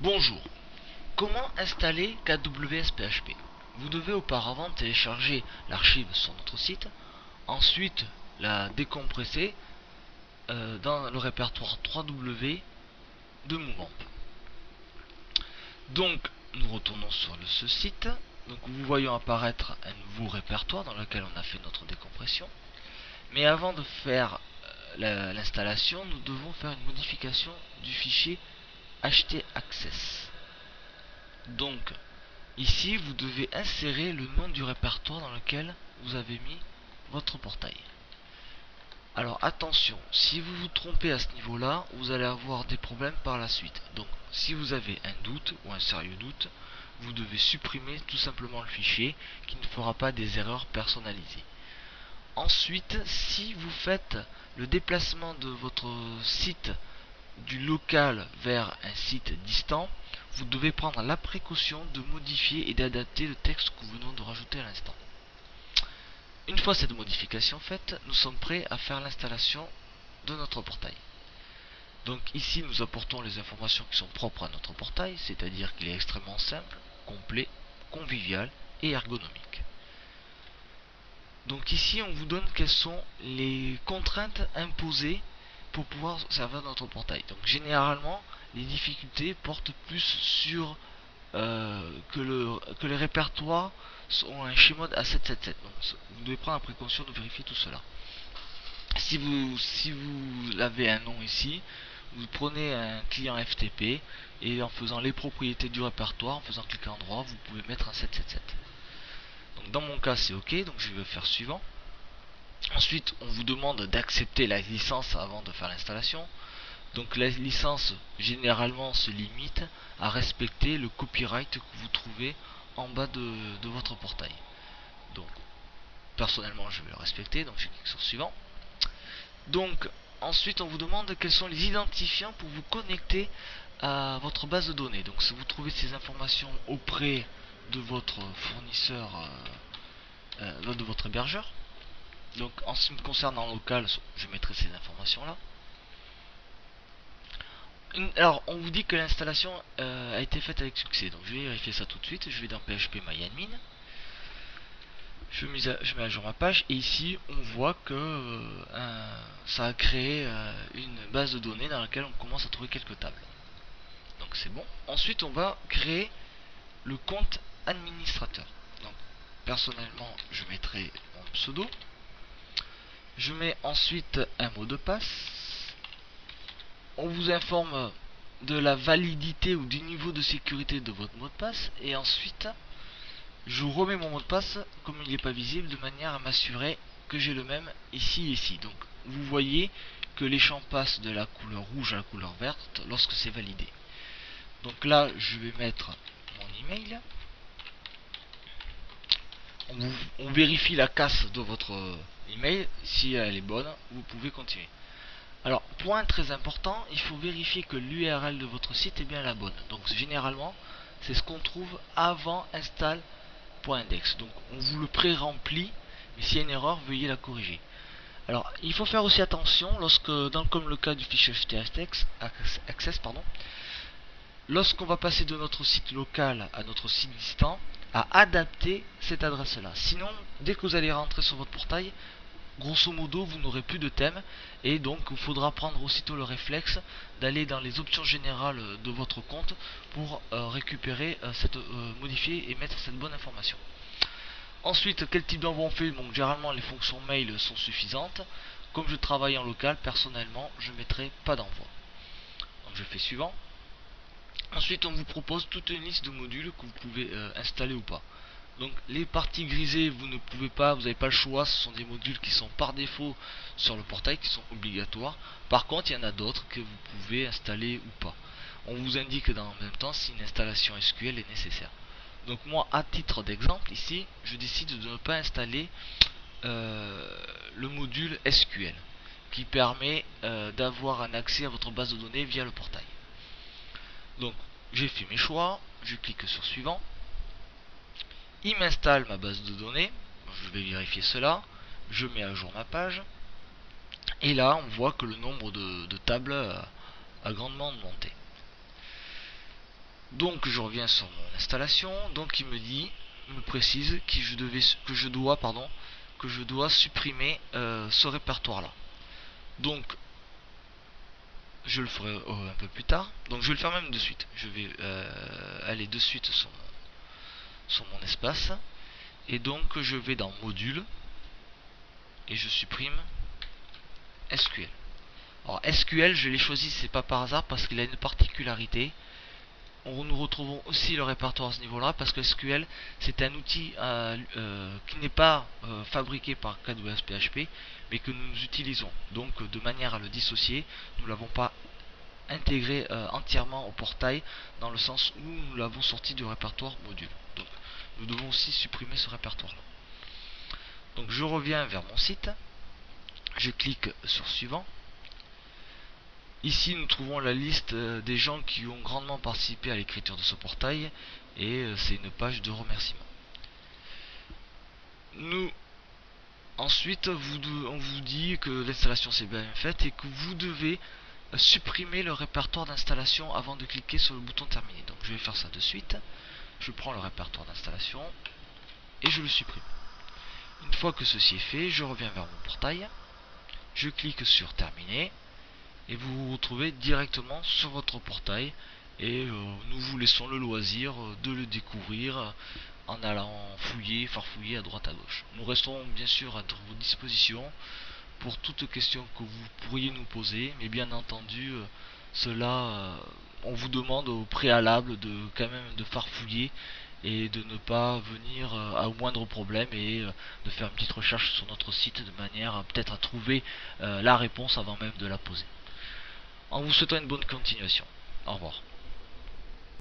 Bonjour. Comment installer KWS PHP? Vous devez auparavant télécharger l'archive sur notre site, ensuite la décompresser dans le répertoire 3W de Movamp. Donc nous retournons sur ce site. Donc vous voyons apparaître un nouveau répertoire dans lequel on a fait notre décompression. Mais avant de faire l'installation, nous devons faire une modification du fichier htaccess. Donc ici vous devez insérer le nom du répertoire dans lequel vous avez mis votre portail. Alors attention, si vous vous trompez à ce niveau là, vous allez avoir des problèmes par la suite. Donc si vous avez un doute ou un sérieux doute, vous devez supprimer tout simplement le fichier qui ne fera pas des erreurs personnalisées. Ensuite, si vous faites le déplacement de votre site du local vers un site distant, vous devez prendre la précaution de modifier et d'adapter le texte que nous venons de rajouter à l'instant. Une fois cette modification faite, nous sommes prêts à faire l'installation de notre portail. Donc ici nous apportons les informations qui sont propres à notre portail, c'est-à-dire qu'il est extrêmement simple, complet, convivial et ergonomique. Donc ici on vous donne quelles sont les contraintes imposées pour pouvoir servir notre portail. Donc généralement les difficultés portent plus sur que les répertoires ont un Chmod A777. Donc vous devez prendre la précaution de vérifier tout cela. Si vous avez un nom ici, vous prenez un client FTP et en faisant les propriétés du répertoire, en faisant clic en droit, vous pouvez mettre un 777. Donc dans mon cas c'est ok, donc je vais faire suivant. Ensuite on vous demande d'accepter la licence avant de faire l'installation. Donc la licence généralement se limite à respecter le copyright que vous trouvez en bas de votre portail. Donc personnellement je vais le respecter, donc je clique sur suivant. Donc ensuite on vous demande quels sont les identifiants pour vous connecter à votre base de données. Donc si vous trouvez ces informations auprès de votre fournisseur, de votre hébergeur. Donc en ce qui me concerne en local, je mettrai ces informations là. Alors on vous dit que l'installation a été faite avec succès, donc je vais vérifier ça tout de suite. Je vais dans phpMyAdmin, je mets à jour ma page et ici on voit que ça a créé une base de données dans laquelle on commence à trouver quelques tables. Donc c'est bon. Ensuite on va créer le compte administrateur. Donc personnellement je mettrai mon pseudo. Je mets ensuite un mot de passe. On vous informe de la validité ou du niveau de sécurité de votre mot de passe et ensuite je remets mon mot de passe comme il n'est pas visible de manière à m'assurer que j'ai le même ici et ici. Donc vous voyez que les champs passent de la couleur rouge à la couleur verte lorsque c'est validé. Donc là je vais mettre mon email. On vérifie la casse de votre email. Si elle est bonne, vous pouvez continuer. Alors, point très important, il faut vérifier que l'URL de votre site est bien la bonne. Donc généralement, c'est ce qu'on trouve avant install.index. Donc on vous le pré-remplit, mais s'il y a une erreur, veuillez la corriger. Alors, il faut faire aussi attention lorsque, comme le cas du fichier htaccess, lorsqu'on va passer de notre site local à notre site distant, à adapter cette adresse-là. Sinon, dès que vous allez rentrer sur votre portail, grosso modo, vous n'aurez plus de thème et donc il faudra prendre aussitôt le réflexe d'aller dans les options générales de votre compte pour récupérer modifier et mettre cette bonne information. Ensuite, quel type d'envoi on fait? Donc généralement les fonctions mail sont suffisantes. Comme je travaille en local, personnellement, je mettrai pas d'envoi. Donc je fais suivant. Ensuite, on vous propose toute une liste de modules que vous pouvez installer ou pas. Donc les parties grisées, vous ne pouvez pas, vous n'avez pas le choix, ce sont des modules qui sont par défaut sur le portail, qui sont obligatoires. Par contre, il y en a d'autres que vous pouvez installer ou pas. On vous indique en même temps si une installation SQL est nécessaire. Donc moi, à titre d'exemple, ici, je décide de ne pas installer le module SQL, qui permet d'avoir un accès à votre base de données via le portail. Donc j'ai fait mes choix, je clique sur suivant. Il m'installe ma base de données, je vais vérifier cela, je mets à jour ma page, et là on voit que le nombre de tables a grandement augmenté. Donc je reviens sur mon installation. Donc il me précise que je dois supprimer ce répertoire là. Donc je le ferai un peu plus tard. Donc je vais le faire même de suite. Je vais aller de suite sur mon espace. Et donc je vais dans module et je supprime SQL. Alors SQL, je l'ai choisi, c'est pas par hasard parce qu'il a une particularité. Nous retrouvons aussi le répertoire à ce niveau là parce que SQL c'est un outil qui n'est pas fabriqué par KWS PHP mais que nous utilisons. Donc de manière à le dissocier, nous ne l'avons pas intégré entièrement au portail dans le sens où nous l'avons sorti du répertoire module. Donc nous devons aussi supprimer ce répertoire là. Donc je reviens vers mon site, je clique sur suivant. Ici nous trouvons la liste des gens qui ont grandement participé à l'écriture de ce portail et c'est une page de remerciement. Ensuite on vous dit que l'installation s'est bien faite et que vous devez supprimer le répertoire d'installation avant de cliquer sur le bouton terminer. Donc je vais faire ça de suite. Je prends le répertoire d'installation et je le supprime. Une fois que ceci est fait, je reviens vers mon portail, je clique sur terminer et vous vous retrouvez directement sur votre portail et nous vous laissons le loisir de le découvrir en allant farfouiller à droite à gauche. Nous resterons bien sûr à vos dispositions pour toute question que vous pourriez nous poser, mais bien entendu cela on vous demande au préalable de quand même de farfouiller et de ne pas venir au moindre problème et de faire une petite recherche sur notre site de manière peut-être à trouver la réponse avant même de la poser. En vous souhaitant une bonne continuation. Au revoir.